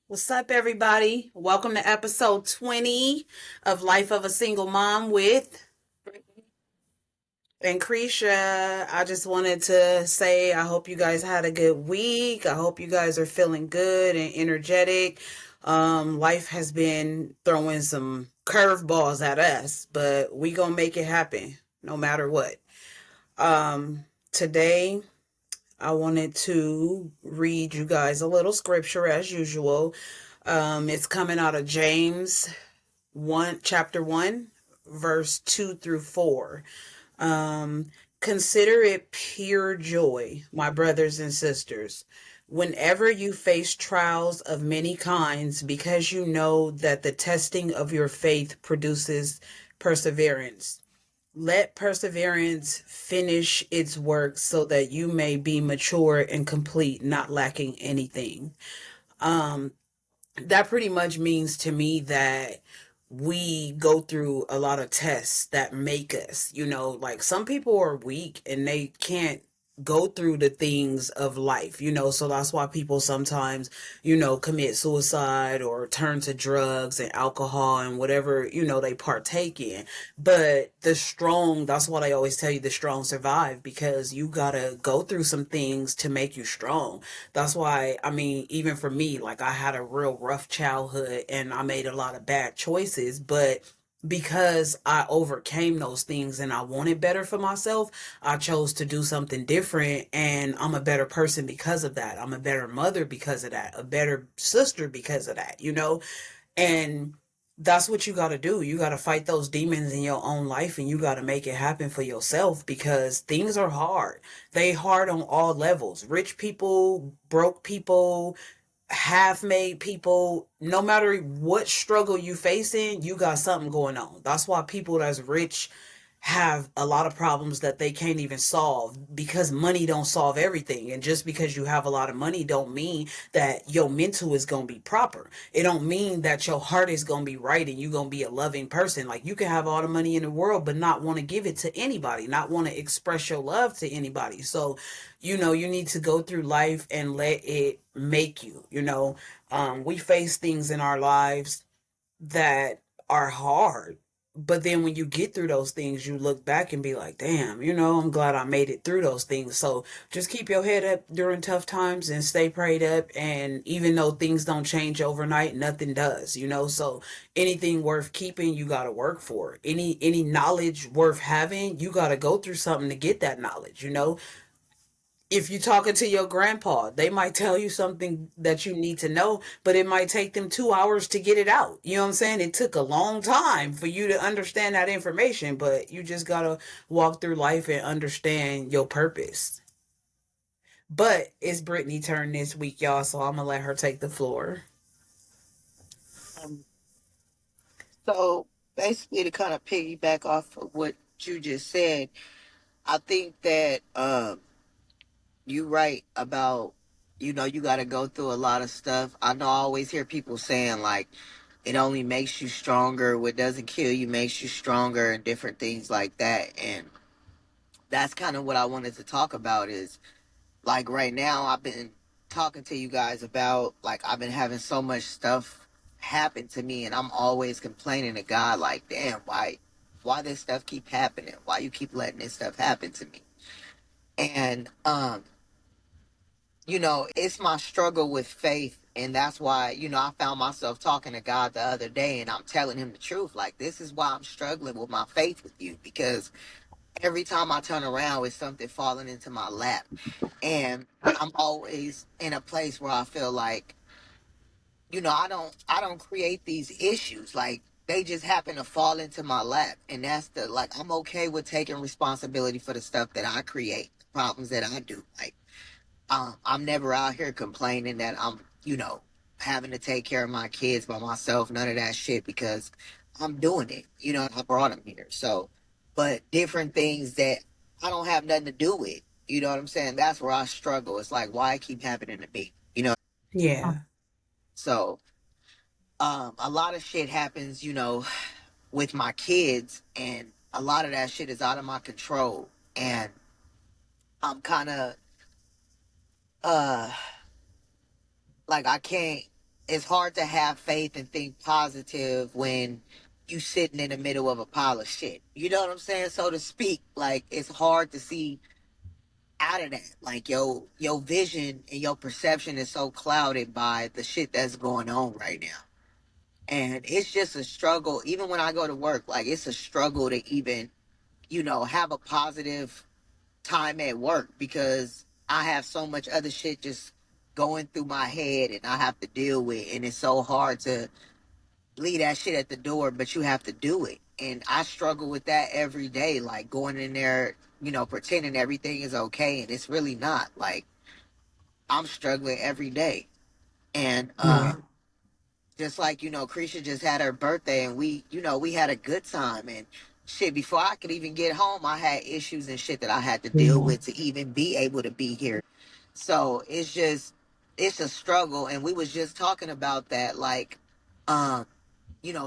What's up, everybody? Welcome to episode 20 of Life of a Single Mom with and Creasha. I just wanted to say I hope you guys had a good week. I hope you guys are feeling good and energetic. Life has been throwing some curveballs at us, but we gonna make it happen no matter what. Today I wanted to read you guys a little scripture as usual. It's coming out of James 1, chapter 1, verse 2 through 4. Consider it pure joy, my brothers and sisters, whenever you face trials of many kinds, because you know that the testing of your faith produces perseverance. Let perseverance finish its work so that you may be mature and complete, not lacking anything. That pretty much means to me that we go through a lot of tests that make us, like some people are weak and they can't go through the things of life, so that's why people sometimes, commit suicide or turn to drugs and alcohol and whatever, they partake in. But the strong, that's what I always tell you, the strong survive, because you gotta go through some things to make you strong. That's why, I mean, even for me, like I had a real rough childhood and I made a lot of bad choices, but because I overcame those things and I wanted better for myself, I chose to do something different, and I'm a better person because of that. I'm a better mother because of that, a better sister because of that, and that's what you got to do. You got to fight those demons in your own life, and you got to make it happen for yourself, because things are hard. They hard on all levels. Rich people, broke people, half-made people, no matter what struggle you facing, you got something going on. That's why people that's rich have a lot of problems that they can't even solve, because money don't solve everything. And just because you have a lot of money don't mean that your mental is going to be proper. It don't mean that your heart is going to be right and you're going to be a loving person. Like, you can have all the money in the world but not want to give it to anybody, not want to express your love to anybody. So you need to go through life and let it make you. We face things in our lives that are hard, but then when you get through those things, you look back and be like, damn, I'm glad I made it through those things. So just keep your head up during tough times and stay prayed up. And even though things don't change overnight, nothing does, so anything worth keeping, you got to work for. Any knowledge worth having, you got to go through something to get that knowledge. If you're talking to your grandpa, they might tell you something that you need to know, but it might take them 2 hours to get it out. You know what I'm saying? It took a long time for you to understand that information, but you just got to walk through life and understand your purpose. But it's Brittany' turn this week, y'all, so I'm going to let her take the floor. Um, so basically, to kind of piggyback off of what you just said, I think that you right about, you got to go through a lot of stuff. I know I always hear people saying, like, it only makes you stronger. What doesn't kill you makes you stronger, and different things like that. And that's kind of what I wanted to talk about is, like, right now I've been talking to you guys about, like, I've been having so much stuff happen to me, and I'm always complaining to God, like, damn, why this stuff keep happening? Why you keep letting this stuff happen to me? And it's my struggle with faith And that's why, I found myself talking to God the other day and I'm telling him the truth. Like, this is why I'm struggling with my faith with you, because every time I turn around it's something falling into my lap. And I'm always in a place where I feel like, I don't create these issues. Like, they just happen to fall into my lap. And that's the, like, I'm okay with taking responsibility for the stuff that I create, the problems that I do. Like, I'm never out here complaining that I'm, having to take care of my kids by myself, none of that shit, because I'm doing it. I brought them here. So, but different things that I don't have nothing to do with, you know what I'm saying? That's where I struggle. It's like, why it keep happening to me, Yeah. So, a lot of shit happens, with my kids, and a lot of that shit is out of my control. And I'm kind of, uh, like, I can't, it's hard to have faith and think positive when you sitting in the middle of a pile of shit. You know what I'm saying? So to speak, like, it's hard to see out of that. Like, your vision and your perception is so clouded by the shit that's going on right now. And it's just a struggle. Even when I go to work, like, it's a struggle to even, have a positive time at work, because I have so much other shit just going through my head and I have to deal with. And it's so hard to leave that shit at the door, but you have to do it. And I struggle with that every day, like going in there, pretending everything is okay. And it's really not. Like, I'm struggling every day. And, Yeah. just like, Creasha just had her birthday and we had a good time. And shit, before I could even get home, I had issues and shit that I had to deal Yeah. with to even be able to be here. So it's a struggle. And we was just talking about that, like, um,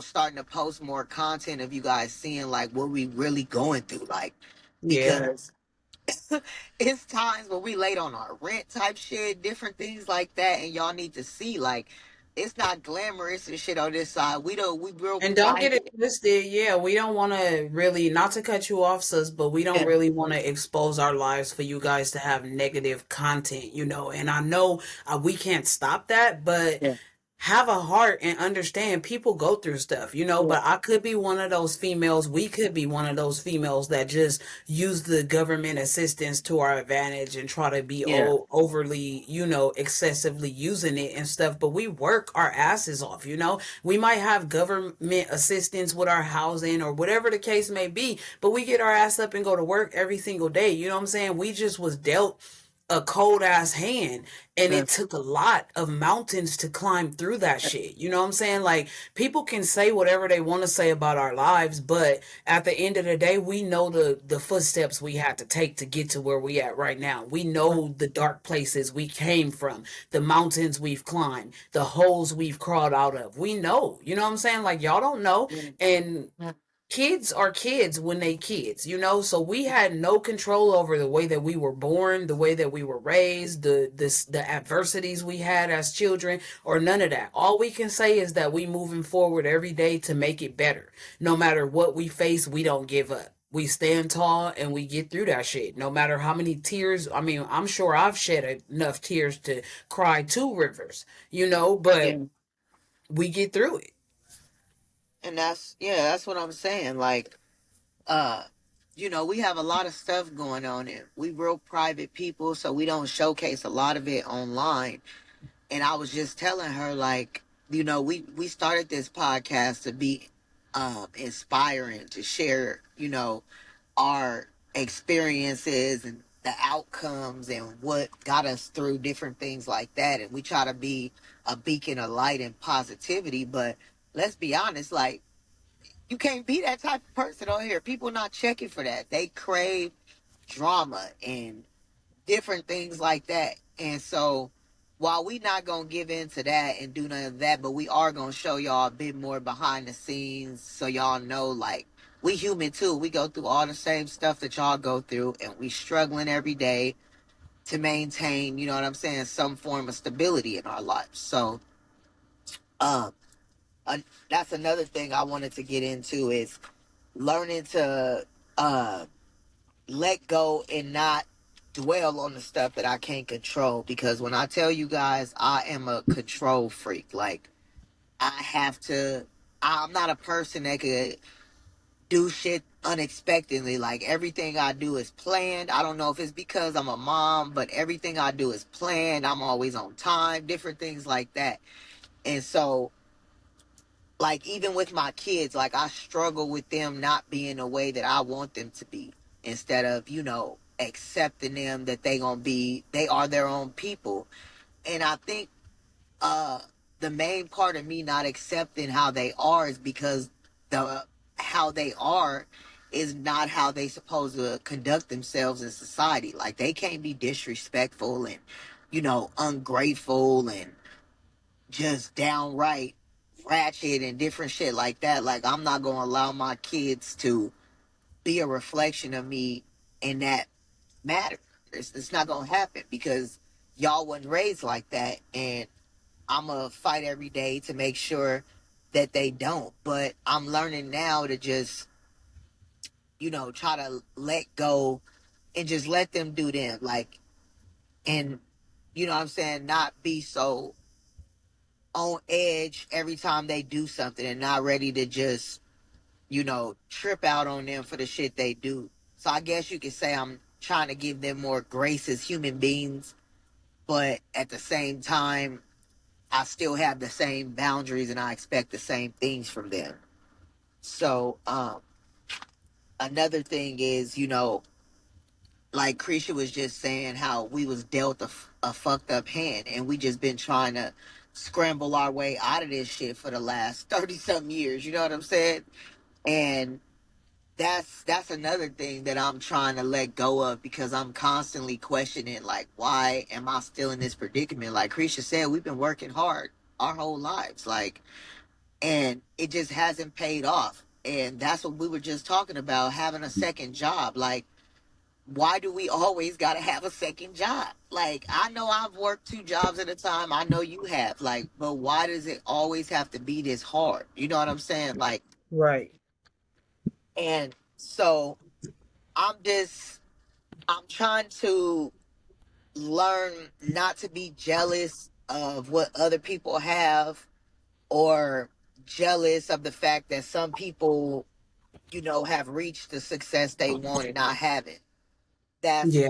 starting to post more content of you guys seeing like what we really going through. Like, Yeah. because it's times where we late on our rent type shit, different things like that, and y'all need to see, like, it's not glamorous and shit on this side. We real And don't get it private. twisted. Yeah, we don't want to really, not to cut you off, sis, but we don't Yeah, really want to expose our lives for you guys to have negative content, you know. And I know we can't stop that, but yeah, have a heart and understand people go through stuff, you know. yeah, But I could be one of those females, we could be one of those females that just use the government assistance to our advantage and try to be yeah, overly, you know, excessively using it and stuff. But we work our asses off, you know. We might have government assistance with our housing or whatever the case may be, but we get our ass up and go to work every single day, you know what I'm saying? We just was dealt a cold ass hand, and yeah, it took a lot of mountains to climb through that shit. You know what I'm saying? Like, people can say whatever they want to say about our lives, but at the end of the day, we know the footsteps we had to take to get to where we at right now. We know the dark places we came from, the mountains we've climbed, the holes we've crawled out of. We know. You know what I'm saying? Like, y'all don't know. yeah, And yeah, kids are kids when they kids, you know. So we had no control over the way that we were born, the way that we were raised, the adversities we had as children, or none of that. All we can say is that we moving forward every day to make it better. No matter what we face, we don't give up. We stand tall and we get through that shit. No matter how many tears, I mean, I'm sure I've shed enough tears to cry 2 rivers, you know, but yeah. we get through it. And that's what I'm saying. Like, uh, we have a lot of stuff going on, and we real private people, so we don't showcase a lot of it online. And I was just telling her, like, we started this podcast to be inspiring, to share, our experiences and the outcomes and what got us through different things like that. And we try to be a beacon of light and positivity. But let's be honest, like, you can't be that type of person on here. People not checking for that. They crave drama and different things like that. And so, while we not gonna give in to that and do none of that, but we are gonna show y'all a bit more behind the scenes, so y'all know, like, we human too. We go through all the same stuff that y'all go through, and we struggling every day to maintain, you know what I'm saying, some form of stability in our lives. So, um, uh, that's another thing I wanted to get into, is learning to uh let go and not dwell on the stuff that I can't control, because when I tell you guys I am a control freak, like I have to, I'm not a person that could do shit unexpectedly. Like everything I do is planned. I don't know if it's because I'm a mom, but everything I do is planned. I'm always on time, different things like that. And so, like, even with my kids, like, I struggle with them not being the way that I want them to be, instead of, accepting them that they are their own people. And I think uh the main part of me not accepting how they are is because the how they are is not how they supposed to conduct themselves in society. Like they can't be disrespectful and ungrateful and just downright ratchet and different shit like that. Like I'm not gonna allow my kids to be a reflection of me in that matter. It's not gonna happen because y'all wasn't raised like that, and I'm gonna fight every day to make sure that they don't. But I'm learning now to just, try to let go and just let them do them. Like, and what I'm saying, not be so on edge every time they do something and not ready to just, trip out on them for the shit they do. So I guess you could say I'm trying to give them more grace as human beings, but at the same time, I still have the same boundaries and I expect the same things from them. So, another thing is, like Creasha was just saying how we was dealt a fucked up hand and we just been trying to scramble our way out of this shit for the last 30 something years. You know what I'm saying? And that's another thing that I'm trying to let go of, because I'm constantly questioning, like, why am I still in this predicament? Like Creasha said, we've been working hard our whole lives. Like, and it just hasn't paid off. And that's what we were just talking about, having a second job. Like, why do we always got to have a second job? Like, I know I've worked two jobs at a time. I know you have. Like, but why does it always have to be this hard? You know what I'm saying? Like, Right. and so I'm just, I'm trying to learn not to be jealous of what other people have, or jealous of the fact that some people have reached the success they want and I haven't. That's Yeah.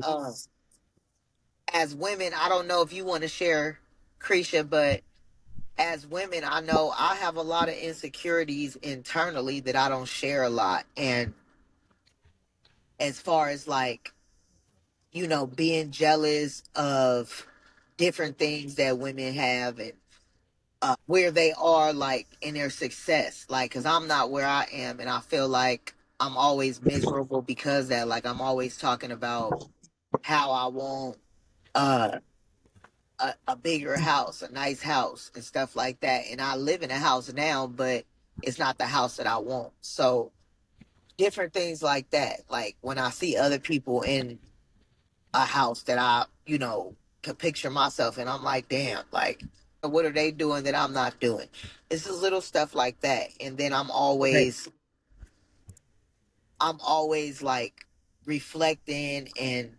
As women, I don't know if you want to share, Creasha, but as women, I know I have a lot of insecurities internally that I don't share a lot. And as far as like, being jealous of different things that women have, and where they are, like in their success, like, because I'm not where I am, and I feel like I'm always miserable because that, like, I'm always talking about how I want uh a bigger house, a nice house and stuff like that, and I live in a house now, but it's not the house that I want. So different things like that, like when I see other people in a house that I could picture myself in, I'm like, damn, like, what are they doing that I'm not doing? It's just little stuff like that. And then Right. I'm always like reflecting and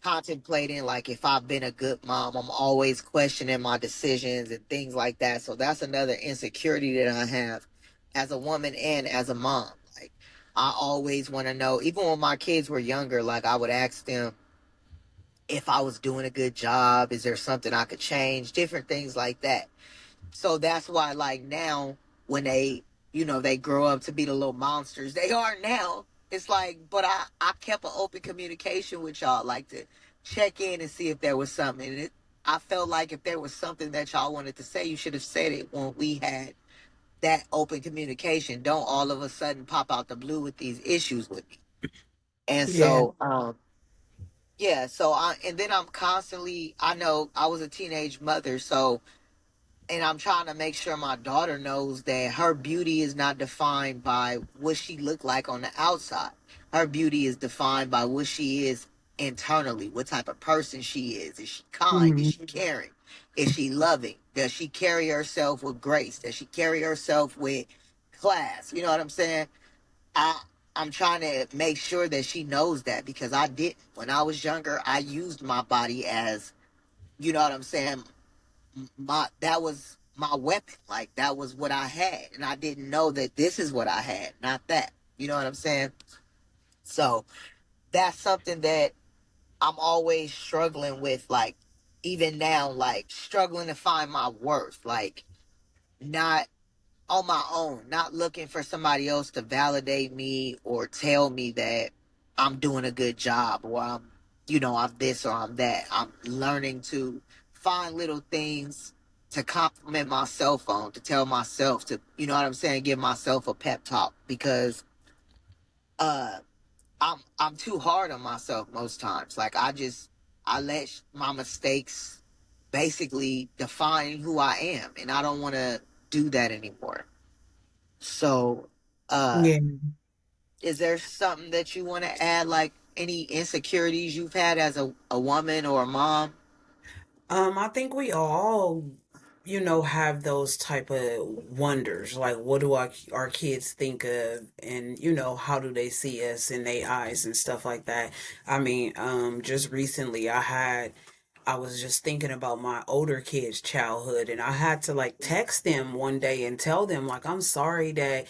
contemplating, like, if I've been a good mom. I'm always questioning my decisions and things like that. So that's another insecurity that I have as a woman and as a mom. Like, I always want to know, even when my kids were younger, like I would ask them if I was doing a good job, is there something I could change, different things like that. So that's why, like, now when they grow up to be the little monsters they are now, it's like, but I kept an open communication with y'all, like to check in and see if there was something. And I felt like if there was something that y'all wanted to say, you should have said it when we had that open communication. Don't all of a sudden pop out the blue with these issues with me. And Yeah. so, yeah, so and then I'm constantly, I know I was a teenage mother, so, and I'm trying to make sure my daughter knows that her beauty is not defined by what she looked like on the outside. Her beauty is defined by what she is internally, what type of person she is. Is she kind? Is Mhm. she caring? Is she loving? Does she carry herself with grace? Does she carry herself with class? You know what I'm saying? I'm trying to make sure that she knows that, because I did when I was younger. I used my body as, you know what I'm saying. My that was my weapon. Like that was what I had, and I didn't know that this is what I had, not that. You know what I'm saying? So that's something that I'm always struggling with. Like even now, like struggling to find my worth. Like not on my own, not looking for somebody else to validate me or tell me that I'm doing a good job, or I'm, I'm this or I'm that. I'm learning to find little things to compliment myself on, to tell myself to, you know what I'm saying, give myself a pep talk, because uh I'm too hard on myself most times. Like I let my mistakes basically define who I am, and I don't want to do that anymore. So, uh, Yeah. is there something that you want to add, like any insecurities you've had as a woman or a mom? I think we all, have those type of wonders. Like, what do our kids think of, and how do they see us in their eyes and stuff like that. I mean, just recently, I was just thinking about my older kids' childhood, and I had to like text them one day and tell them like, I'm sorry that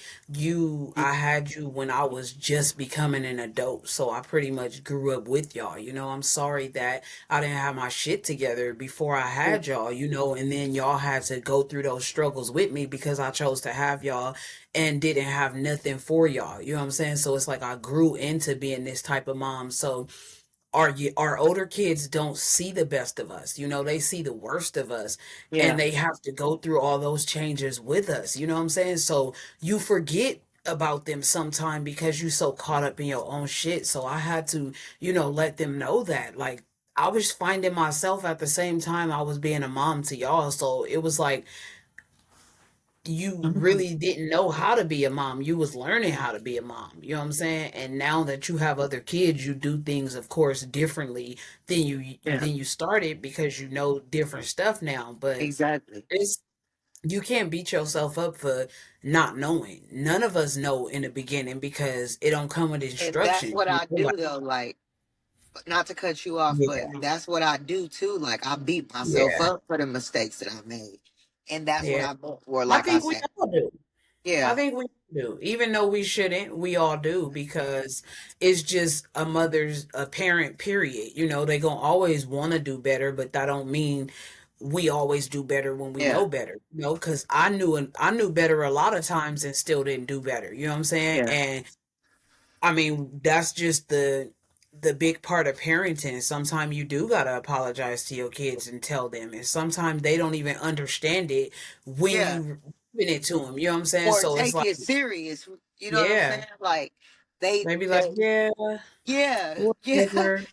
I had you when I was just becoming an adult, so I pretty much grew up with y'all. I'm sorry that I didn't have my shit together before I had y'all, and then y'all had to go through those struggles with me because I chose to have y'all and didn't have nothing for y'all. You know what I'm saying? So it's like I grew into being this type of mom. So our older kids don't see the best of us. They see the worst of us, and Yeah, they have to go through all those changes with us. You know what I'm saying? So you forget about them sometime because you so caught up in your own shit. So I had to, let them know that like I was finding myself at the same time I was being a mom to y'all. So it was like you Mhm. really didn't know how to be a mom. You was learning how to be a mom. You know what I'm saying? And now that you have other kids, you do things, of course, differently Yeah, than you started because you know different stuff now. But exactly. it's you can't beat yourself up for not knowing. None of us know in the beginning because it don't come with And that's instructions. what I do though. Like, not to cut you off, but Yeah, that's what I do too. Like, I beat myself yeah, up for the mistakes that I made, and that's what yeah. I meant for. I Like I think we said, all do. I yeah, think we do. Even though we shouldn't, we all do because it's just a parent, period. They gonna always want to do better, but that don't mean we always do better when we yeah, know better. Because I knew better a lot of times and still didn't do better. You know what I'm saying? yeah, And I mean, that's just the big part of parenting. Sometimes you do gotta apologize to your kids and tell them, and sometimes they don't even understand it when yeah. you giving it to them. You know what I'm saying? Or So it's take like, it serious. You know what I'm yeah, saying? Like they, they be like, they yeah, yeah, yeah. whatever.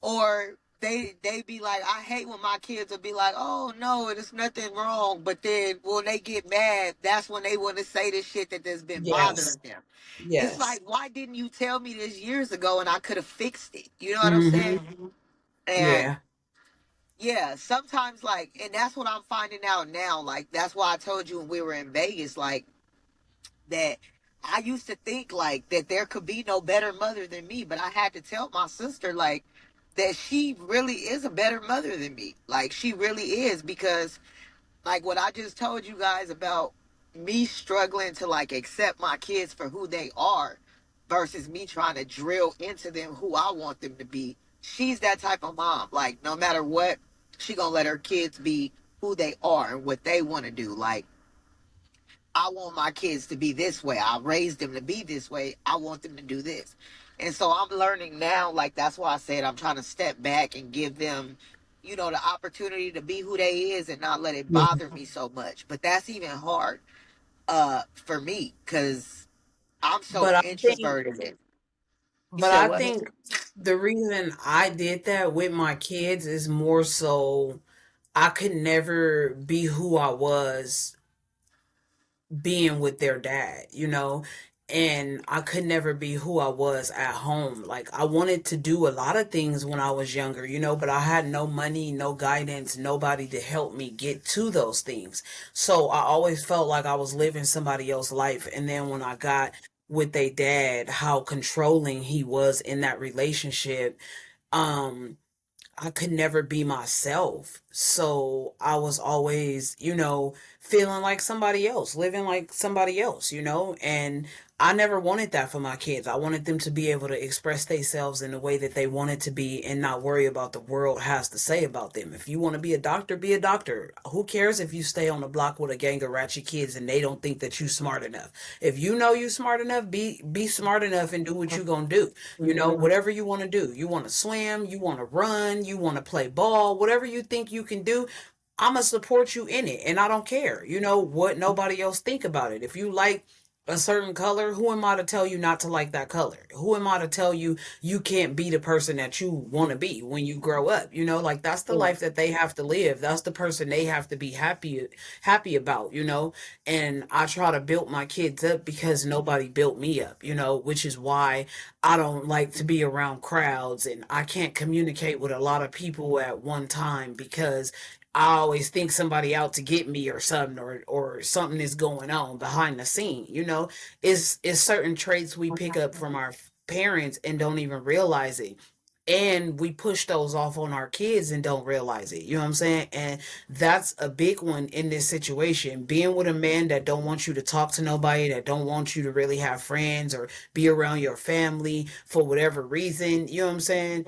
Or they be like, I hate when my kids will be like, oh no, there's nothing wrong. But then when they get mad, that's when they want to say the shit that has been Yes, bothering them. It's yes, like, why didn't you tell me this years ago and I could have fixed it? You know what I'm mm-hmm, saying? Mhm. And yeah, yeah, sometimes like, and that's what I'm finding out now. Like that's why I told you when we were in Vegas, like that I used to think like that there could be no better mother than me, but I had to tell my sister like that she really is a better mother than me. Like she really is, because like what I just told you guys about me struggling to like accept my kids for who they are versus me trying to drill into them who I want them to be. She's that type of mom. Like no matter what, she gonna let her kids be who they are and what they want to do. Like I want my kids to be this way. I raised them to be this way. I want them to do this. And so I'm learning now, like that's why I said I'm trying to step back and give them, the opportunity to be who they is and not let it yeah. bother me so much. But that's even hard for me cuz I'm so But I think, introverted. You but said I what? think the reason I did that with my kids is more so I could never be who I was being with their dad, and I could never be who I was at home. Like I wanted to do a lot of things when I was younger, but I had no money, no guidance, nobody to help me get to those things. So I always felt like I was living somebody else's life. And then with their dad, how controlling he was in that relationship. Um, I could never be myself. So I was always, feeling like somebody else, living like somebody else, and I never wanted that for my kids. I wanted them to be able to express themselves in the way that they wanted to be and not worry about the world has to say about them. If you want to be a doctor, be a doctor. Who cares if you stay on the block with a gang of ratchet kids and they don't think that you smart enough? If you know you smart enough, be smart enough and do what you gonna do. Whatever you want to do. You want to swim, you want to run, you want to play ball, whatever you think you can do, I'm going to support you in it. And I don't care, what nobody else think about it. If you like a certain color, who am I to tell you not to like that color? Who am I to tell you you can't be the person that you want to be when you grow up? Like that's the Yeah. life that they have to live. That's the person they have to be happy about, And I try to build my kids up because nobody built me up, which is why I don't like to be around crowds and I can't communicate with a lot of people at one time because I always think somebody out to get me or something, or something is going on behind the scene. It's certain traits we pick up from our parents and don't even realize it. And we push those off on our kids and don't realize it. You know what I'm saying? And that's a big one in this situation. Being with a man that don't want you to talk to nobody, that don't want you to really have friends or be around your family for whatever reason. You know what I'm saying?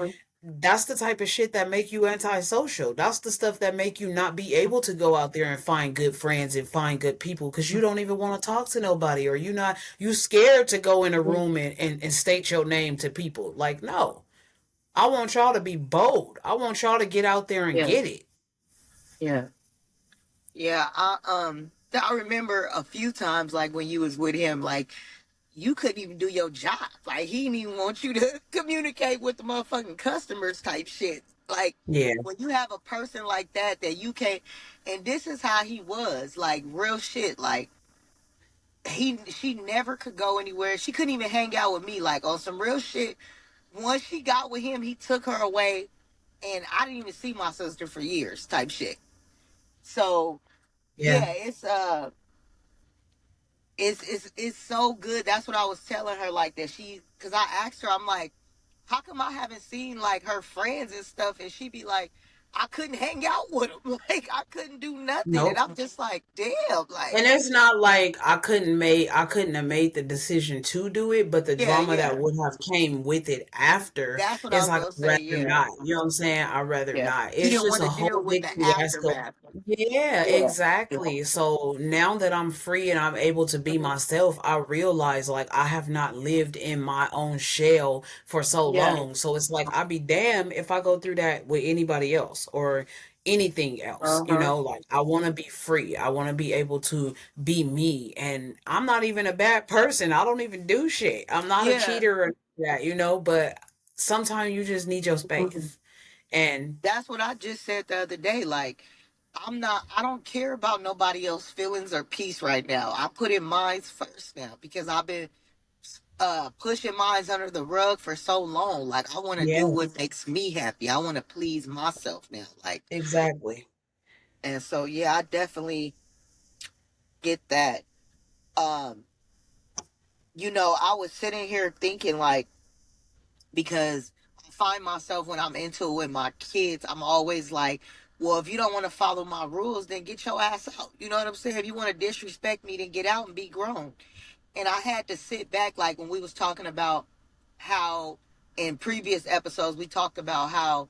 That's the type of shit that make you antisocial. That's the stuff that make you not be able to go out there and find good friends and find good people because you don't even want to talk to nobody, or you scared to go in a room and state your name to people. Like, no. I want y'all to be bold. I want y'all to get out there and Yeah. get it. Yeah. Yeah. I remember a few times like when you was with him, like you couldn't even do your job. Like he didn't even want you to communicate with the motherfucking customers type shit. Like Yeah. when you have a person like that you can't, and this is how he was, like real shit. Like she never could go anywhere. She couldn't even hang out with me. Like on some real shit. Once she got with him, he took her away, and I didn't even see my sister for years type shit. So Yeah. yeah, it's so good. That's what I was telling her, like that because I asked her, I'm like, how come I haven't seen like her friends and stuff? And she be like, I couldn't hang out with them. Like I couldn't do nothing. And Nope. I'm just like, damn, And like, it's not like I couldn't have made the decision to do it, but the yeah, drama that yeah. would have came with it after That's what I is was like I'd gonna say. rather Yeah, not. You know what I'm saying? I'd rather yeah. not. She It's didn't just want a to deal whole with big the fiasco. aftermath. Yeah, Yeah, yeah, exactly. So now that I'm free and I'm able to be myself, I realize like I have not lived in my own shell for so yeah. long. So it's like I'd be damned if I go through that with anybody else or anything else. Uh huh. Like I want to be free. I want to be able to be me. And I'm not even a bad person. I don't even do shit. I'm not a Yeah. cheater or that, but sometimes you just need your space. And That's what I just said the other day. Like, I don't care about nobody else's feelings or peace right now. I put in mine first now because I've been pushing mines under the rug for so long. Like, I want to do yeah, what makes me happy. I want to please myself now. Like, exactly. and so, yeah, I definitely get that. Um, I was sitting here thinking, like, because I find myself when I'm into it with my kids, I'm always like, well, if you don't want to follow my rules, then get your ass out. You know what I'm saying? If you want to disrespect me, then get out and be grown. And I had to sit back, like when we was talking about how in previous episodes we talked about how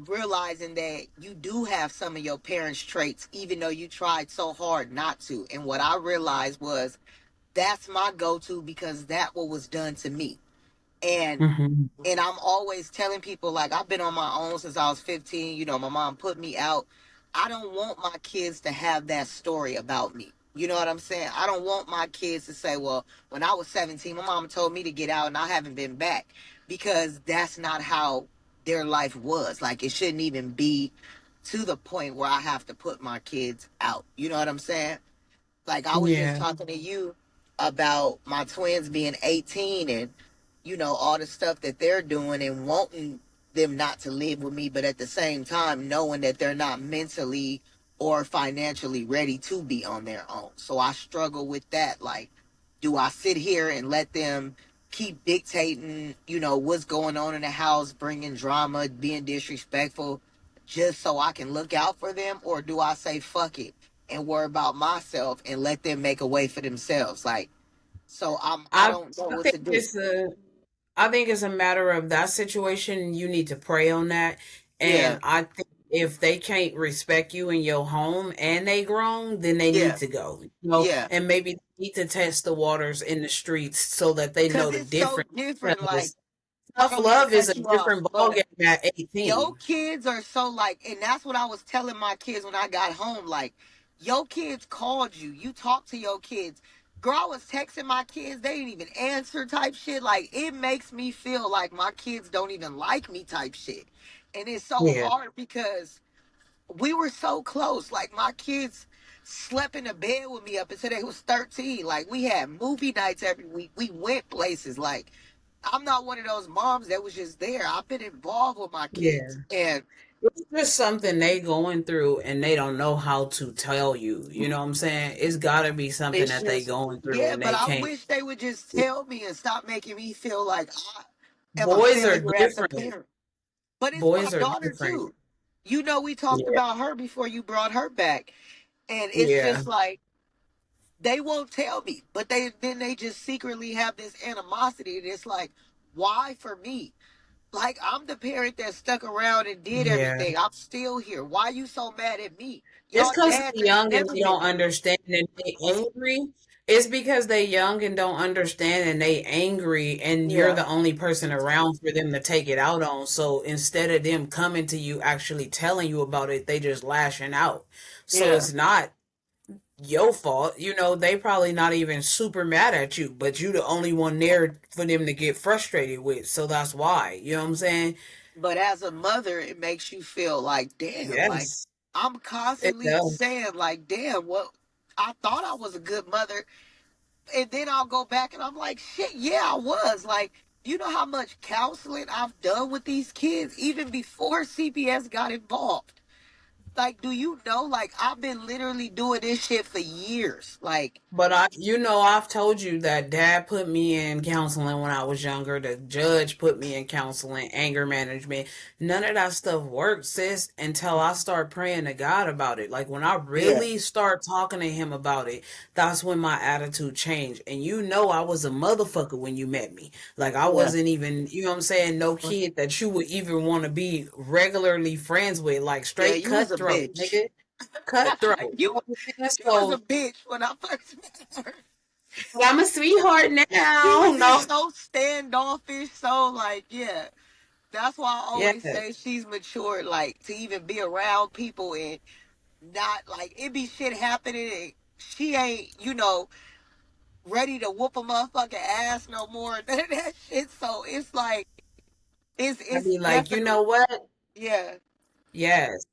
realizing that you do have some of your parents' traits, even though you tried so hard not to. And what I realized was that's my go-to because that what was done to me. And Hmm. and I'm always telling people, like, I've been on my own since I was 15. My mom put me out. I don't want my kids to have that story about me. You know what I'm saying? I don't want my kids to say, well, when I was 17, my mom told me to get out and I haven't been back, because that's not how their life was. Like, it shouldn't even be to the point where I have to put my kids out. You know what I'm saying? Like I was just Yeah. talking to you about my twins being 18 and all the stuff that they're doing and wanting them not to live with me, but at the same time knowing that they're not mentally or financially ready to be on their own. So I struggle with that. Like, Do I sit here and let them keep dictating, what's going on in the house, bringing drama, being disrespectful, just so I can look out for them? Or do I say fuck it and worry about myself and let them make a way for themselves? Like, so I I don't know I what think to do. it's a I think it's a matter of that situation. You need to pray on that. Yeah, And I think if they can't respect you in your home and they grown, then they need yeah, to go. yeah. And maybe they need to test the waters in the streets so that they Cause know the it's so difference. different. Like, Because I tough don't mean to love is cut a you off, different but ballgame at your 18. kids are so like, and that's what I was telling my kids when I got home. Like, your kids called you. You talked to your kids. Girl, I was texting my kids. They didn't even answer type shit. Like, it makes me feel like my kids don't even like me type shit. And it's so Yeah. hard because we were so close. Like, my kids slept in the bed with me up until they was 13. Like, we had movie nights every week. We went places. Like, I'm not one of those moms that was just there. I've been involved with my kids. Yeah. And It's just something they going through and they don't know how to tell you. You know what I'm saying? It's got to be something it's that they just, going through yeah, and but they I can't. wish they would just tell me and stop making me feel like I am a Boys are failure as a different. parent. But it's my Boys are daughter different. too. We talked Yeah. about her before you brought her back. And it's Yeah. just like they won't tell me, but they just secretly have this animosity. And it's like, why for me? Like, I'm the parent that stuck around and did Yeah. everything. I'm still here. Why you so mad at me? It's Y'all because they dads ain't young and never they been don't there. understand and they angry. It's because they young and don't understand and they angry and you're Yeah, the only person around for them to take it out on. So instead of them coming to you actually telling you about it, they just lashing out. So yeah. it's not your fault. They probably not even super mad at you, but you the only one there for them to get frustrated with. So that's why. You know what I'm saying? But as a mother, it makes you feel like, damn, like Yes, I'm it constantly does. saying, like, damn, what I thought I was a good mother. And then I'll go back and I'm like, shit, yeah, I was. Like, you know how much counseling I've done with these kids even before CPS got involved? Like, do you know? Like, I've been literally doing this shit for years. Like, But I've told you that dad put me in counseling when I was younger. The judge put me in counseling, anger management. None of that stuff worked, sis, until I start praying to God about it. Like when I yeah, really start talking to him about it, that's when my attitude changed. And I was a motherfucker when you met me. Like I yeah, wasn't even, you know what I'm saying, no kid that you would even want to be regularly friends with, like yeah, straight you was a cutthroat, bitch. nigga. Cutthroat. You you, know what I'm saying? you was a So bitch when I first met her. I'm a sweetheart She now. was No. just so standoffish, so like, yeah. That's why I Yeah. always say she's mature, like to even be around people and not like it be shit happening. And she ain't, ready to whoop a motherfucking ass no more. None of that shit. So it's like I'd it's be like, you know definitely, what? yeah, Yes.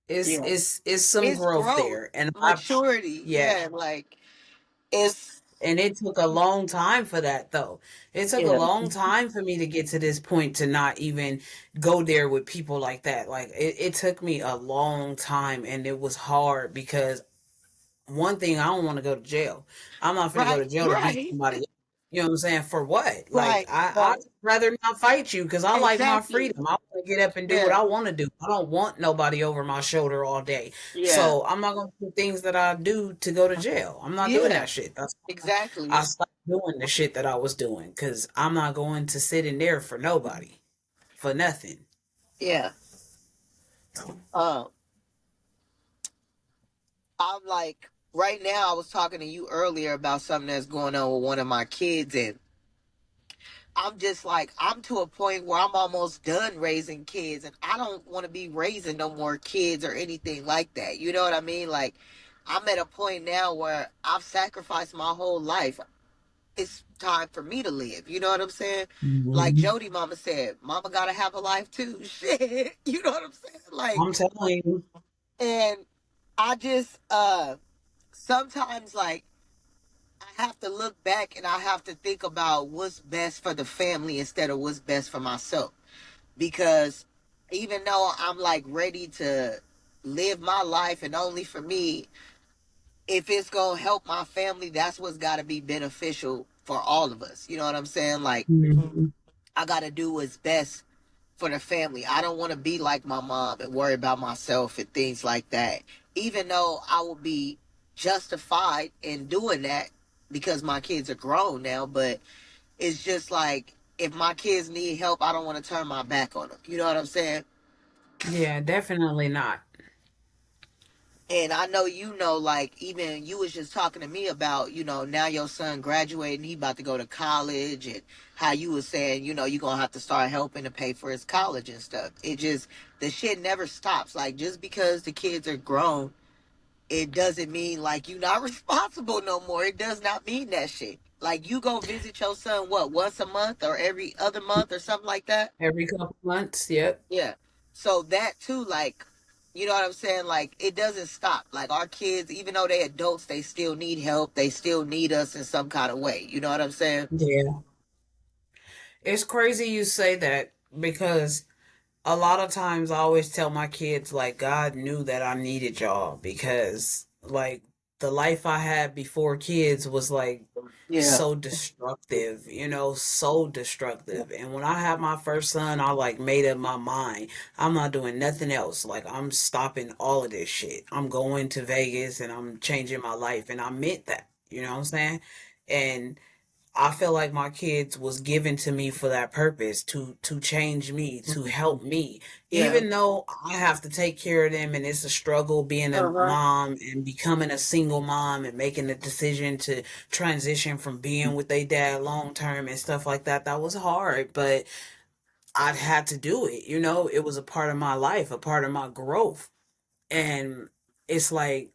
It's yeah. it's it's some It's growth growth, there. And maturity. yeah. Yeah, like it's And it took a long time for that though. It took a yeah, long time for me to get to this point to not even go there with people like that. Like it took me a long time and it was hard because one thing, I don't want to go to jail. I'm not finna go right, to jail to beat right, somebody up. You know what I'm saying? For what? Like right. I'd No, rather not fight you because I like my exactly. freedom. I want to get up and do what Yeah, I want to do. I don't want nobody over my shoulder all day. yeah, So I'm not gonna do things that I do to go to jail. I'm not doing yeah. that shit. That's why I Exactly. stopped doing the shit that I was doing because I'm not going to sit in there for nobody, for nothing. Yeah. Um, I'm like right now. I was talking to you earlier about something that's going on with one of my kids, and I'm just like I'm to a point where I'm almost done raising kids, and I don't want to be raising no more kids or anything like that. You know what I mean? Like I'm at a point now where I've sacrificed my whole life. It's time for me to live. You know what I'm saying? Like Mhm. Jody mama said, mama gotta have a life too. Shit. You know what I'm saying? Like, I'm telling you, and I just sometimes like I have to look back and I have to think about what's best for the family instead of what's best for myself. Because even though I'm like ready to live my life and only for me, if it's gonna help my family, that's what's got to be beneficial for all of us. You know what I'm saying? Like, Mhm. I got to do what's best for the family. I don't want to be like my mom and worry about myself and things like that. Even though I will be justified in doing that because my kids are grown now, but it's just like, if my kids need help, I don't want to turn my back on them. You know what I'm saying? Yeah, definitely not. And I know, you know, like, even you was just talking to me about, now your son graduating, he about to go to college, and how you was saying, you're gonna have to start helping to pay for his college and stuff. It just, the shit never stops. Like, just because the kids are grown, it doesn't mean like you're not responsible no more. It does not mean that shit. Like, you go visit your son, what, once a month or every other month or something like that? Every couple months, yep. Yeah. So that too, like, you know what I'm saying? Like, it doesn't stop. Like, our kids, even though they adults, they still need help. They still need us in some kind of way. You know what I'm saying? Yeah. It's crazy you say that because a lot of times I always tell my kids like God knew that I needed y'all because like the life I had before kids was like Yeah. so destructive, so destructive. And when I had my first son, I like made up my mind. I'm not doing nothing else. Like I'm stopping all of this shit. I'm going to Vegas and I'm changing my life. And I meant that. You know what I'm saying? And I feel like my kids was given to me for that purpose to change me, to help me. Yeah. Even though I have to take care of them and it's a struggle being a Uh-huh. mom and becoming a single mom and making the decision to transition from being with their dad long term and stuff like that. That was hard, but I had to do it. It was a part of my life, a part of my growth. And it's like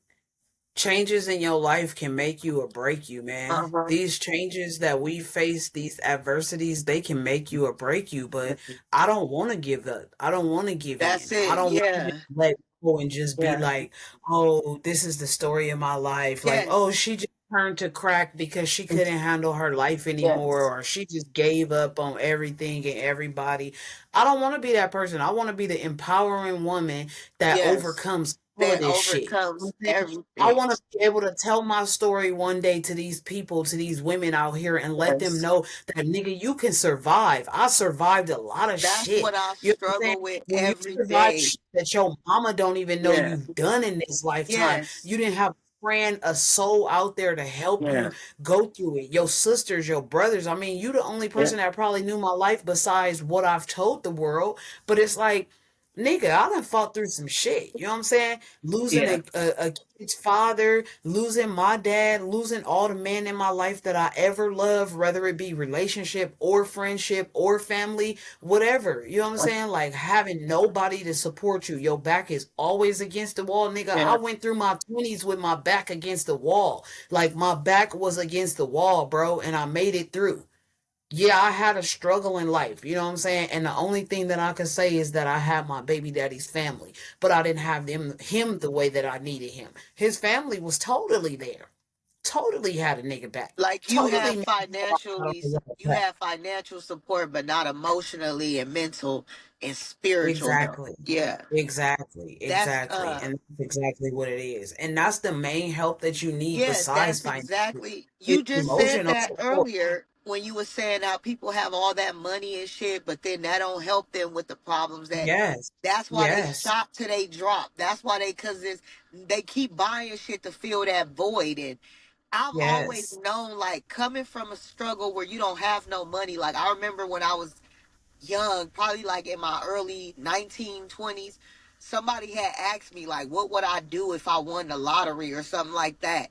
changes in your life can make you or break you, man. Uh-huh. These changes that we face, these adversities, they can make you or break you, but I don't want to give up. I don't want to give That's in. I it. don't want to Yeah. just let go and just be Yeah. like, oh, this is the story of my life. Like, oh, Yes. she just turned to crack because she couldn't handle her life anymore, Yes. or she just gave up on everything and everybody. I don't want to be that person. I want to be the empowering woman that Yes. overcomes all of That this shit. overcomes I everything. want to be able to tell my story one day to these people, to these women out here, and let them Yes. know that nigga, you can survive. I survived a lot of That's shit. what I You know what I'm saying? struggle with When you every survive day. shit that your mama don't even know Yeah. you've done in this lifetime, Yes. you didn't have a friend, a soul out there to help Yeah. you go through it. Your sisters, your brothers. I mean, you the only Yeah. person that probably knew my life besides what I've told the world. But it's like, nigga, I done fought through some shit. You know what I'm saying? Losing Yeah. a kid's father, losing my dad, losing all the men in my life that I ever loved, whether it be relationship or friendship or family, whatever. You know what I'm saying? Like having nobody to support you. Your back is always against the wall, nigga. I Yeah. went through my 20s with my back against the wall. Like my back was against the wall, bro, and I made it through. Yeah, I had a struggle in life, you know what I'm saying? And the only thing that I can say is that I had my baby daddy's family, but I didn't have him the way that I needed him. His family was totally there. Totally had a nigga back. Like, Totally made sure I got on the right you track. have financial support, but not emotionally and mental and spiritual help. Exactly. Yeah. Exactly. That's Exactly. And that's exactly what it is. And that's the main help that you need Yes, besides that's financial. exactly. You It's just said emotional that support. earlier when you were saying how people have all that money and shit, but then that don't help them with the problems that. Yes. That's why they Yes. shop till they drop. That's why they keep buying shit to fill that void. And I've always Yes. known, like, coming from a struggle where you don't have no money. Like, I remember when I was young, probably like in my early 1920s, somebody had asked me, like, what would I do if I won the lottery or something like that.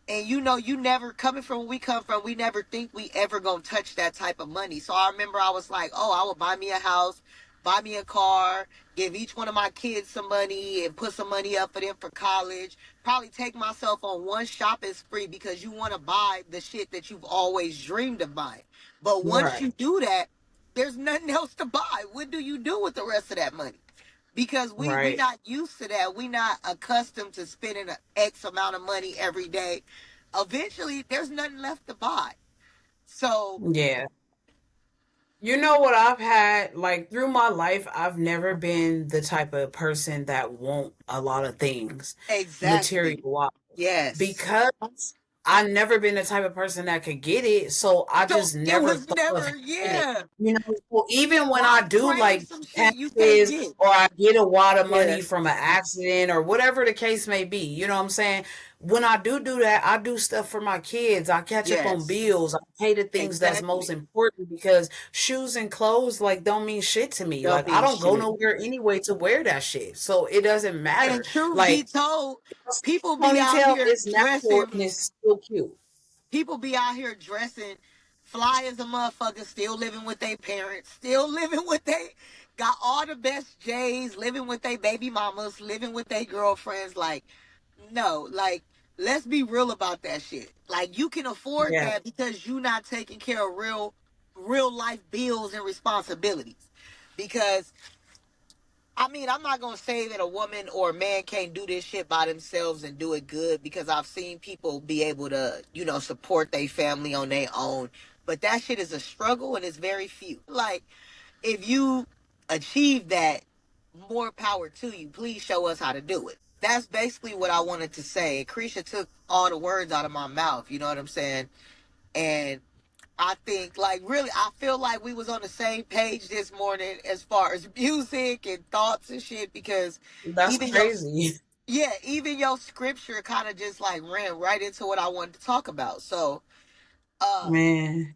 And you never, coming from where we come from, we never think we ever gonna touch that type of money. So I remember I was like, oh, I would buy me a house, buy me a car, give each one of my kids some money and put some money up for them for college. Probably take myself on one shopping spree, because you want to buy the shit that you've always dreamed of buying. But once Right. you do that, there's nothing else to buy. What do you do with the rest of that money? Because we Right. not used to that. We not accustomed to spending an X amount of money every day. Eventually, there's nothing left to buy. So Yeah. You know what I've had like through my life, I've never been the type of person that want a lot of things material exactly. wise. Yes. because I never been the type of person that could get it, so I So just it never was thought of never, having it. yeah. You know, so even when Why I do crave like some shit you can't taxes get? or I get a wad of Yeah. money from an accident or whatever the case may be, you know what I'm saying? When I do that, I do stuff for my kids. I catch up on Yes. bills. I pay the things that's most Exactly. important because shoes and clothes like don't mean shit to me. Don't Like I mean don't go shit. nowhere anyway to wear that shit. So it doesn't And matter. truth be Like told, people be out ponytail here is natural dressing and it's still cute. people be out here dressing fly as a motherfucker, still living with their parents, still living with they got all the best J's, living with their baby mamas, living with their girlfriends. Like, no, like, let's be real about that shit. Like, you can afford Yeah, that because you not taking care of real life bills and responsibilities. Because I mean, I'm not gonna say that a woman or a man can't do this shit by themselves and do it good because I've seen people be able to, support their family on their own. But that shit is a struggle and it's very few. Like, if you achieve that, more power to you. Please show us how to do it. That's basically what I wanted to say. Creasha took all the words out of my mouth, you know what I'm saying? And I think like really I feel like we was on the same page this morning as far as music and thoughts and shit because that's even your crazy. even your scripture kind of just like ran right into what I wanted to talk about. So um Man,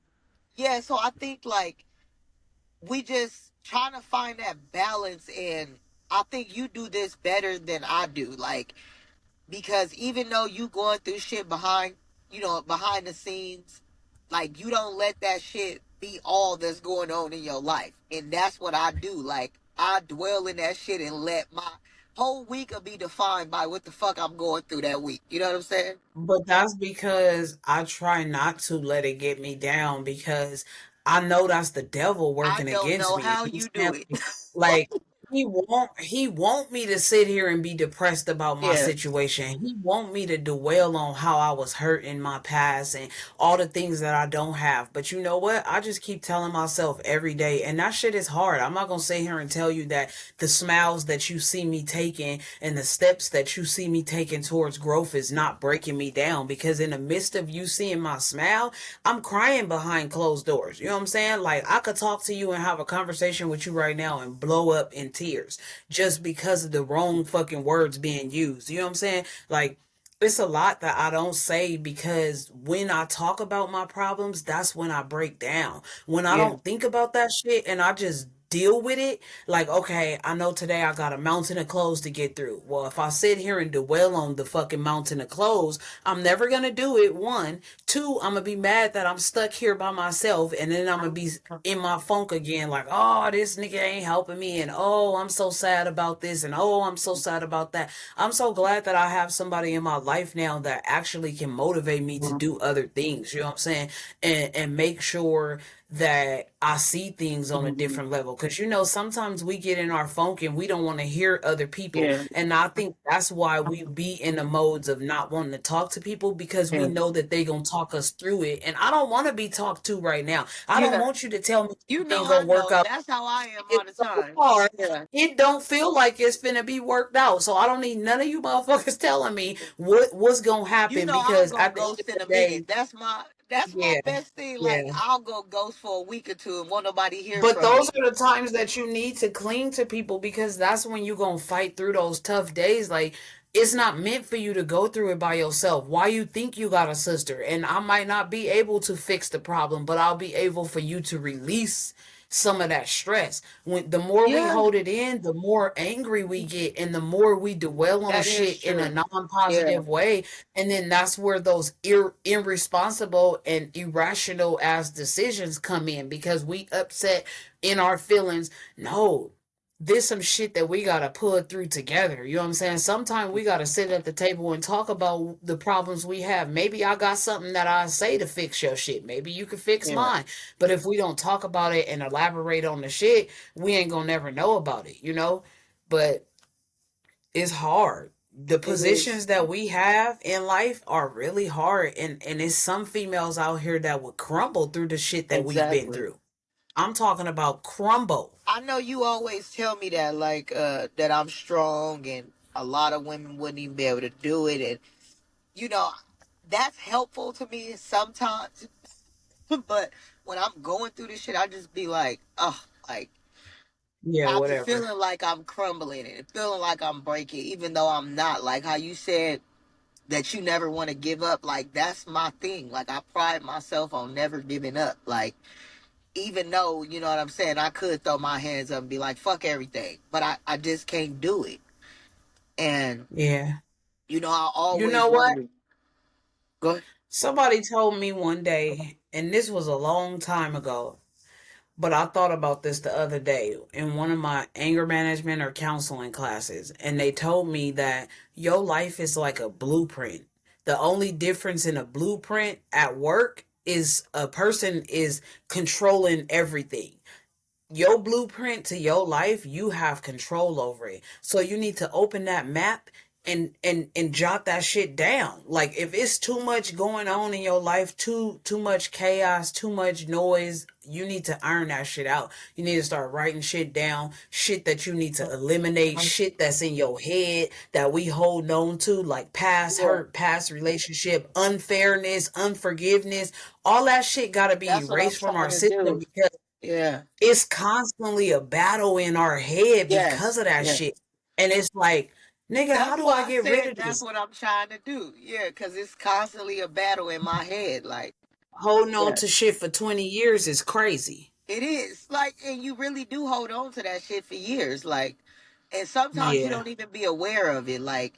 yeah, so I think like we just trying to find that balance, and I think you do this better than I do. Like, because even though you going through shit behind the scenes, like you don't let that shit be all that's going on in your life. And that's what I do. Like I dwell in that shit and let my whole week will be defined by what the fuck I'm going through that week. You know what I'm saying? but that's because I try not to let it get me down because I know that's the devil I working don't against know me. how You you know do what it. I'm saying? Like he want me to sit here and be depressed about my Yeah. situation. He want me to dwell on how I was hurt in my past and all the things that I don't have. But you know what? I just keep telling myself every day, and that shit is hard. I'm not gonna sit here and tell you that the smiles that you see me taking and the steps that you see me taking towards growth is not breaking me down, because in the midst of you seeing my smile, I'm crying behind closed doors. You know what I'm saying? Like I could talk to you and have a conversation with you right now and blow up in tears just because of the wrong fucking words being used. You know what I'm saying? Like it's a lot that I don't say because when I talk about my problems, that's when I break down. When I Yeah. don't think about that shit and I just deal with it, like, okay, I know today I got a mountain of clothes to get through. Well, if I sit here and dwell on the fucking mountain of clothes, I'm never gonna do it. One. Two, I'm gonna be mad that I'm stuck here by myself, and then I'm gonna be in my funk again, like, oh, this nigga ain't helping me, and oh, I'm so sad about this, and oh, I'm so sad about that. I'm so glad that I have somebody in my life now that actually can motivate me to do other things, you know what I'm saying? And make sure that I see things on a different level. Cause sometimes we get in our funk and we don't want to hear other people. Yeah. And I think that's why we be in the modes of not wanting to talk to people, because we Yeah. know that they gonna talk us through it. And I don't want to be talked to right now. I don't Yeah. want you to tell me You know ain't I gonna work know. out. That's how I am all It's the so time. hard. Yeah. It don't feel like it's finna be worked out. So I don't need none of you motherfuckers telling me what's gonna You happen, know I'll because go at the end of ghost in the a day, minute. That's my yeah, best thing. Like yeah. I'll go ghost for a week or two and won't nobody hear But from me. those are the times that you need to cling to people, because that's when you're going to fight through those tough days. Like, it's not meant for you to go through it by yourself. Why you think you got a sister? And I might not be able to fix the problem, but I'll be able for you to release some of that stress. When the more we Yeah, hold it in, the more angry we get, and the more we dwell on that is shit in a true. Yeah, non-positive way. And then that's where those irresponsible and irrational ass decisions come in, because we upset in our feelings. No, this some shit that we gotta pull through together. You know what I'm saying? Sometimes we gotta sit at the table and talk about the problems we have. Maybe I got something that I say to fix your shit. Maybe you can fix yeah. mine. But if we don't talk about it and elaborate on the shit, we ain't gonna never know about it. But it's hard. The It is. positions that we have in life are really hard, and it's some females out here that would crumble through the shit that we've been Exactly. through. I'm talking about crumble. I know you always tell me that, like, that I'm strong and a lot of women wouldn't even be able to do it. you know, that's helpful to me sometimes. But when I'm going through this shit, I just be like, oh, like Yeah, I be whatever. feeling like I'm crumbling and feeling like I'm breaking, even though I'm not. Like how you said that you never want to give up. Like that's my thing. Like I pride myself on never giving up. Like even though, you know what I'm saying, I could throw my hands up and be like, fuck everything. But I just can't do it. And, Yeah. I You always know wanted what? to go ahead. Somebody told me one day, and this was a long time ago, but I thought about this the other day in one of my anger management or counseling classes, and they told me that your life is like a blueprint. The only difference in a blueprint at work is a person is controlling everything. Your blueprint to your life, you have control over it. So you need to open that map and jot that shit down. Like if it's too much going on in your life, too much chaos, too much noise, you need to iron that shit out. You need to start writing shit down, shit that you need to eliminate, shit that's in your head that we hold on to, like past Yeah, hurt, past relationship, unfairness, unforgiveness. All that shit gotta be that's what I'm erased from our trying to system do. because Yeah. it's constantly a battle in our head because Yes. of that shit. Yes. And it's like, nigga, how That's do I why I get rid said of that's this? what I'm trying to do. Yeah, because it's constantly a battle in my head. Like, Holding on yeah, to shit for 20 years is crazy. it is. Like, and you really do hold on to that shit for years. Like, and sometimes you Yeah. don't even be aware of it. Like,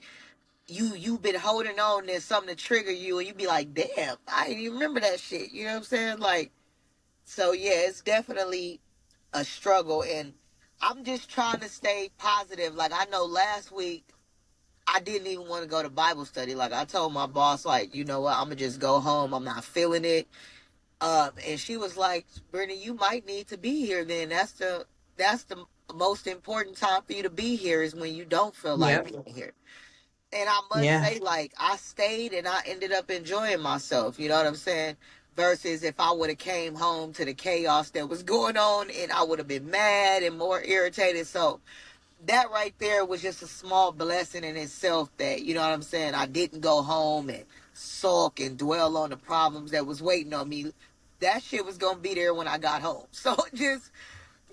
you've been holding on to something to trigger you, and you be like, damn, I didn't even remember that shit. You know what I'm saying? Like, so yeah, it's definitely a struggle, and I'm just trying to stay positive. Like, I know last week I didn't even want to go to Bible study. Like I told my boss, like, you know what, I'm gonna just go home. I'm not feeling it. And she was like, Brittany, you might need to be here. Then that's the most important time for you to be here is when you don't feel like Yep. being here. And I must Yeah. say, like, I stayed and I ended up enjoying myself. You know what I'm saying? Versus if I would have came home to the chaos that was going on, and I would have been mad and more irritated. So that right there was just a small blessing in itself, that, you know what I'm saying, I didn't go home and sulk and dwell on the problems that was waiting on me. That shit was gonna be there when I got home. So just,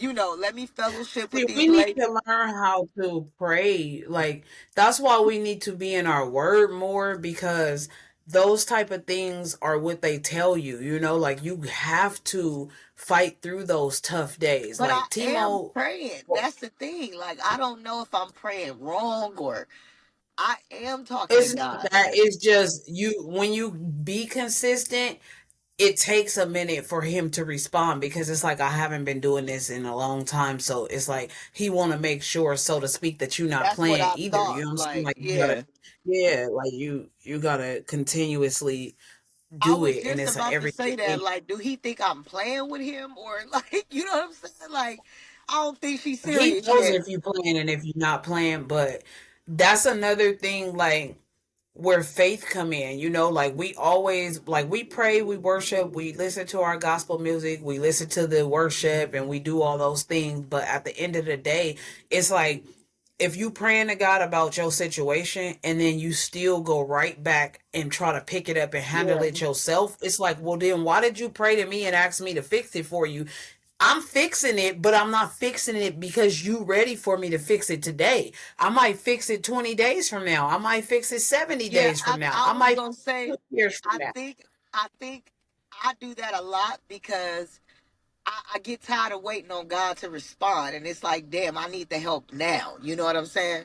let me fellowship with See, we these need ladies. to learn how to pray. Like, that's why we need to be in our word more because those type of things are what they tell you, like you have to fight through those tough days. But I Like am Timo, praying. That's the thing. Like, I don't know if I'm praying wrong, or I am talking to it's not God. that, Like, it's just you when you be consistent, it takes a minute for him to respond because it's like I haven't been doing this in a long time, so it's like he want to make sure, so to speak, that you're not that's what playing I either. You thought. know what I'm saying? Like, Like you gotta, yeah. yeah, like you gotta continuously I do was it, and just it's an about to say that. everyday. Like, do he think I'm playing with him, or like, you know what I'm saying? Like, I don't think she's He serious knows yet. if you playing and if you're not playing, but that's another thing. Like where faith come in, like we always, like we pray, we worship, we listen to our gospel music, we listen to the worship, and we do all those things, but at the end of the day, it's like if you praying to God about your situation and then you still go right back and try to pick it up and handle Yeah, it yourself, it's like, well then why did you pray to me and ask me to fix it for you? I'm fixing it, but I'm not fixing it because you ready for me to fix it today. I might fix it 20 days from now. I might fix it 70 yeah. days I from now. I I was might gonna say, 2 years from I now. think I think I do that a lot because I get tired of waiting on God to respond, and it's like, damn, I need the help now. You know what I'm saying?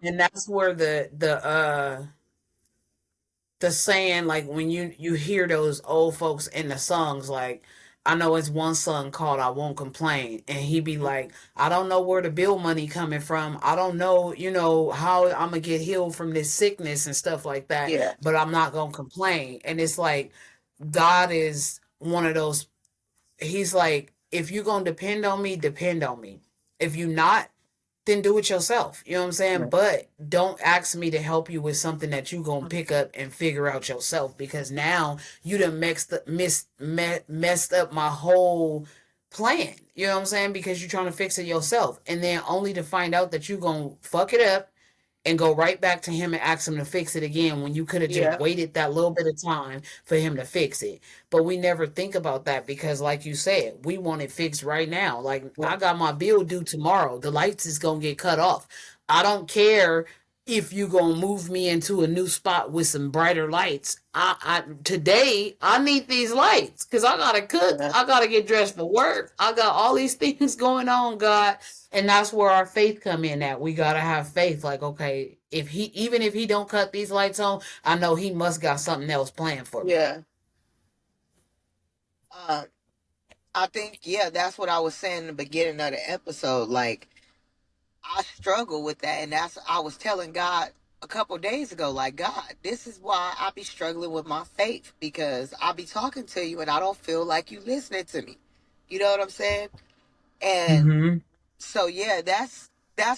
And that's where the saying, like when you hear those old folks in the songs, like I know it's one song called I Won't Complain, and he be like, I don't know where the bill money coming from, I don't know, how I'm gonna get healed from this sickness and stuff like that, Yeah, but I'm not gonna complain. And it's like God is one of those, he's like, if you're gonna depend on me. If you not, then do it yourself. You know what I'm saying? yeah, But don't ask me to help you with something that you gonna pick up and figure out yourself, because now you done messed up my whole plan. You know what I'm saying? Because you're trying to fix it yourself, and then only to find out that you gonna fuck it up and go right back to him and ask him to fix it again when you could have just Yeah. waited that little bit of time for him to fix it. But we never think about that because, like you said, we want it fixed right now. Like, I got my bill due tomorrow. The lights is going to get cut off. I don't care if you gonna move me into a new spot with some brighter lights. I today I need these lights because I gotta cook, Yeah. I gotta get dressed for work, I got all these things going on, God. And that's where our faith come in at. We gotta have faith. Like, okay, if he even if he don't cut these lights on, I know he must got something else planned for me. Yeah. Uh, I think, yeah, that's what I was saying in the beginning of the episode. Like, I struggle with that, and that's I was telling God a couple days ago. Like, God, this is why I be struggling with my faith, because I be talking to you and I don't feel like you listening to me. You know what I'm saying? And Mm-hmm. so yeah, that's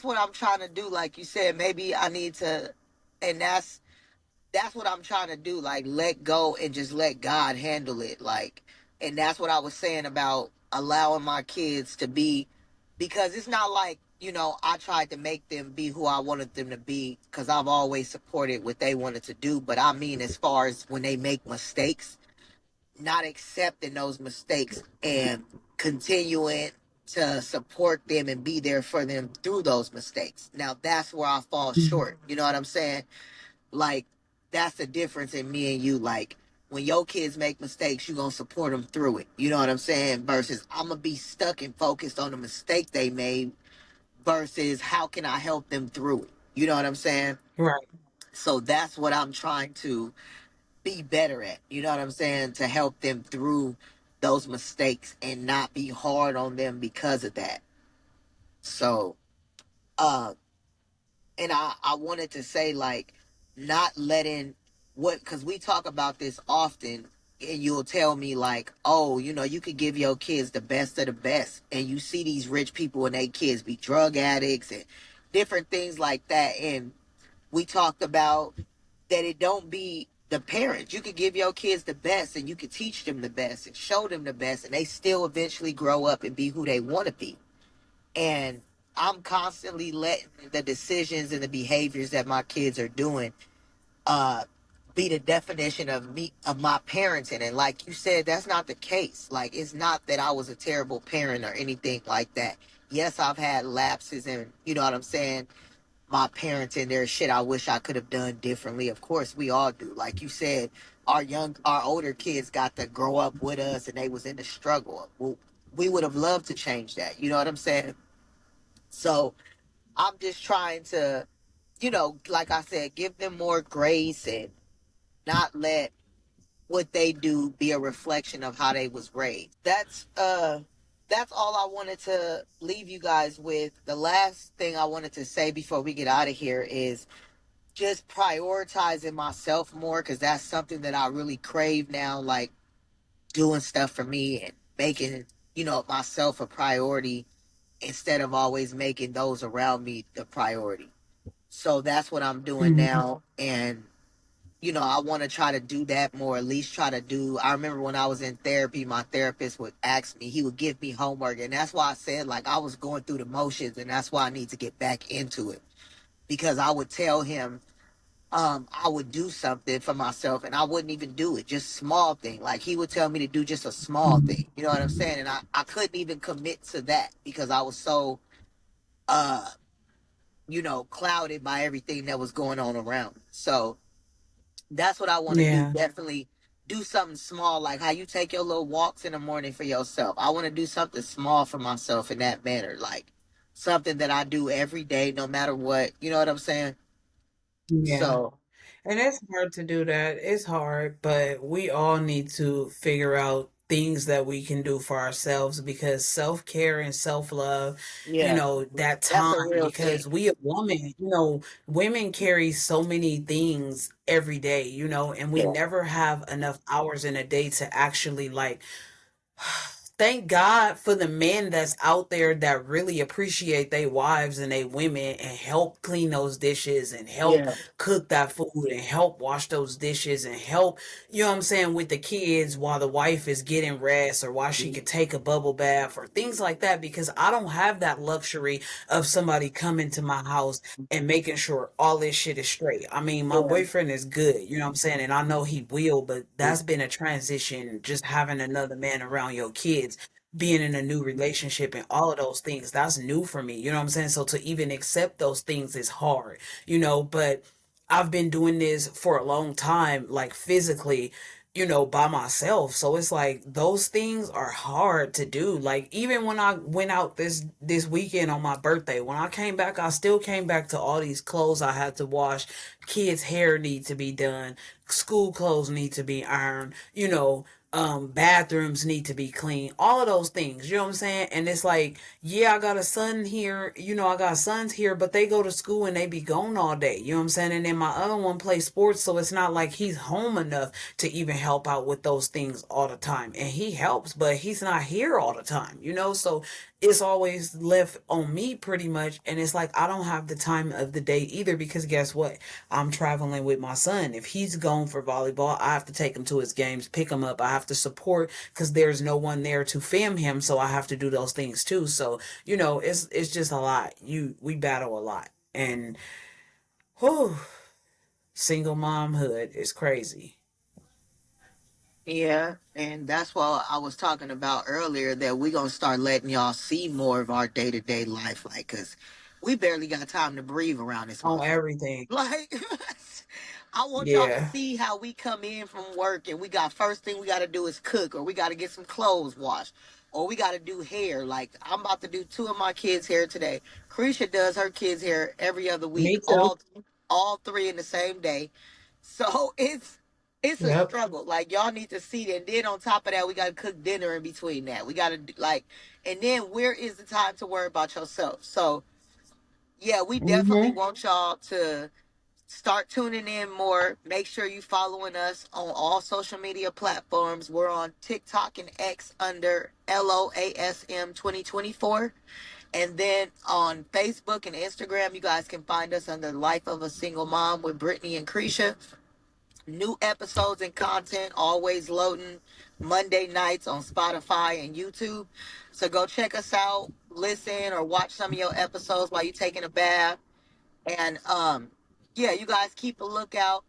what I'm trying to do. Like you said, maybe I need to, and that's what I'm trying to do. Like, let go and just let God handle it. Like, and that's what I was saying about allowing my kids to be, because it's not like, I tried to make them be who I wanted them to be, because I've always supported what they wanted to do. But I mean, as far as when they make mistakes, not accepting those mistakes and continuing to support them and be there for them through those mistakes. Now, that's where I fall short. You know what I'm saying? Like, that's the difference in me and you. Like, when your kids make mistakes, you gonna support them through it. You know what I'm saying? Versus I'm gonna be stuck and focused on the mistake they made versus how can I help them through it. You know what I'm saying? Right. So that's what I'm trying to be better at. You know what I'm saying? To help them through those mistakes and not be hard on them because of that. So, uh, and I wanted to say, like, not letting what, because we talk about this often, and you'll tell me like, oh, you could give your kids the best of the best, and you see these rich people and they kids be drug addicts and different things like that. And we talked about that it don't be the parents. You could give your kids the best and you could teach them the best and show them the best, and they still eventually grow up and be who they want to be. And I'm constantly letting the decisions and the behaviors that my kids are doing uh be the definition of me, of my parenting. And like you said, that's not the case. Like, it's not that I was a terrible parent or anything like that. Yes, I've had lapses, and you know what I'm saying, my parenting, there's shit I wish I could have done differently. Of course we all do. Like you said, our older kids got to grow up with us and they was in the struggle. Well, we would have loved to change that. You know what I'm saying? So I'm just trying to, like I said, give them more grace and not let what they do be a reflection of how they was raised. That's all I wanted to leave you guys with. The last thing I wanted to say before we get out of here is just prioritizing myself more, because that's something that I really crave now, like doing stuff for me and making, myself a priority instead of always making those around me the priority. So that's what I'm doing Mm-hmm. now. And, I want to try to do that more, at least try to do. I remember when I was in therapy, my therapist would ask me, he would give me homework. And that's why I said, like, I was going through the motions, and that's why I need to get back into it. Because I would tell him, I would do something for myself and I wouldn't even do it, just small thing. Like, he would tell me to do just a small thing. You know what I'm saying? And I couldn't even commit to that because I was so, uh, clouded by everything that was going on around me. So that's what I want to do. Yeah. Definitely do something small, like how you take your little walks in the morning for yourself. I want to do something small for myself in that manner, like something that I do every day, no matter what. You know what I'm saying? Yeah. So, And it's hard to do that. It's hard, but we all need to figure out things that we can do for ourselves because self-care and self-love, yeah, that that's time, a real thing. because we a woman, women carry so many things every day, and we Yeah. never have enough hours in a day to actually like thank God for the men that's out there that really appreciate their wives and their women and help clean those dishes and help Yeah. cook that food and help wash those dishes and help, you know what I'm saying, with the kids while the wife is getting rest or while she could take a bubble bath or things like that, because I don't have that luxury of somebody coming to my house and making sure all this shit is straight. I mean, my Yeah. boyfriend is good, you know what I'm saying? And I know he will, but that's been a transition, just having another man around your kids, being in a new relationship and all of those things. That's new for me, you know what I'm saying? So to even accept those things is hard, but I've been doing this for a long time, like physically, by myself. So it's like those things are hard to do. Like even when I went out this weekend on my birthday, when I came back, I still came back to all these clothes I had to wash. Kids' hair need to be done. School clothes need to be ironed. Bathrooms need to be clean. All of those things, you know what I'm saying? And it's like, yeah, I got a son here, I got sons here, but they go to school and they be gone all day, you know what I'm saying? And then my other one plays sports, so it's not like he's home enough to even help out with those things all the time. And he helps, but he's not here all the time, so it's always left on me pretty much. And it's like I don't have the time of the day either, because guess what? I'm traveling with my son. If he's gone for volleyball, I have to take him to his games, pick him up. I have to support because there's no one there to film him, so I have to do those things too. So, it's just a lot. We battle a lot. And whew, single momhood is crazy. Yeah, and that's what I was talking about earlier, that we gonna start letting y'all see more of our day to day life, like, cause we barely got time to breathe around this On motherfucker. everything. Like, I want y'all to Yeah. see how we come in from work and we got, first thing we got to do is cook, or we got to get some clothes washed, or we got to do hair. Like, I'm about to do two of my kids' hair today. Creasha does her kids' hair every other week, Me too. all three in the same day. So it's a Yep. struggle. Like, y'all need to see that. And then on top of that, we got to cook dinner in between that. We got to like, and then where is the time to worry about yourself? So yeah, we definitely Mm-hmm. want y'all to start tuning in more. Make sure you following us on all social media platforms. We're on TikTok and X under LOASM 2024. And then on Facebook and Instagram, you guys can find us under Life of a Single Mom with Brittney&Creasha. New episodes and content always loading Monday nights on Spotify and YouTube. So go check us out, listen or watch some of your episodes while you're taking a bath. And yeah, you guys keep a lookout.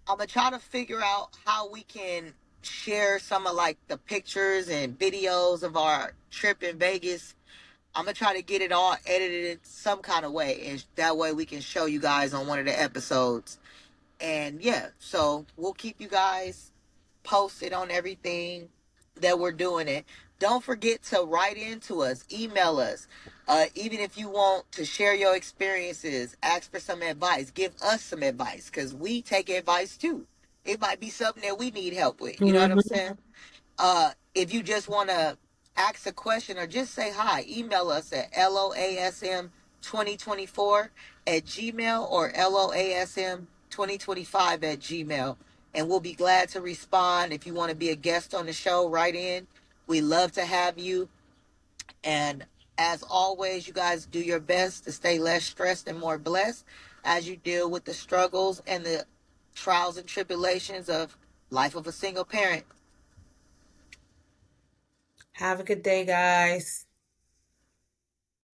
I'm gonna try to figure out how we can share some of like the pictures and videos of our trip in Vegas. I'm gonna try to get it all edited in some kind of way, and that way we can show you guys on one of the episodes. And yeah, so we'll keep you guys posted on everything that we're doing. It. Don't forget to write into us, email us. Even if you want to share your experiences, ask for some advice, give us some advice, because we take advice too. It might be something that we need help with. You know what I'm Mm-hmm. saying? If you just want to ask a question or just say hi, email us at LOASM2024 at Gmail or LOASM2025 at Gmail. And we'll be glad to respond. If you want to be a guest on the show, write in. We love to have you. And as always, you guys do your best to stay less stressed and more blessed as you deal with the struggles and the trials and tribulations of life of a single parent. Have a good day, guys.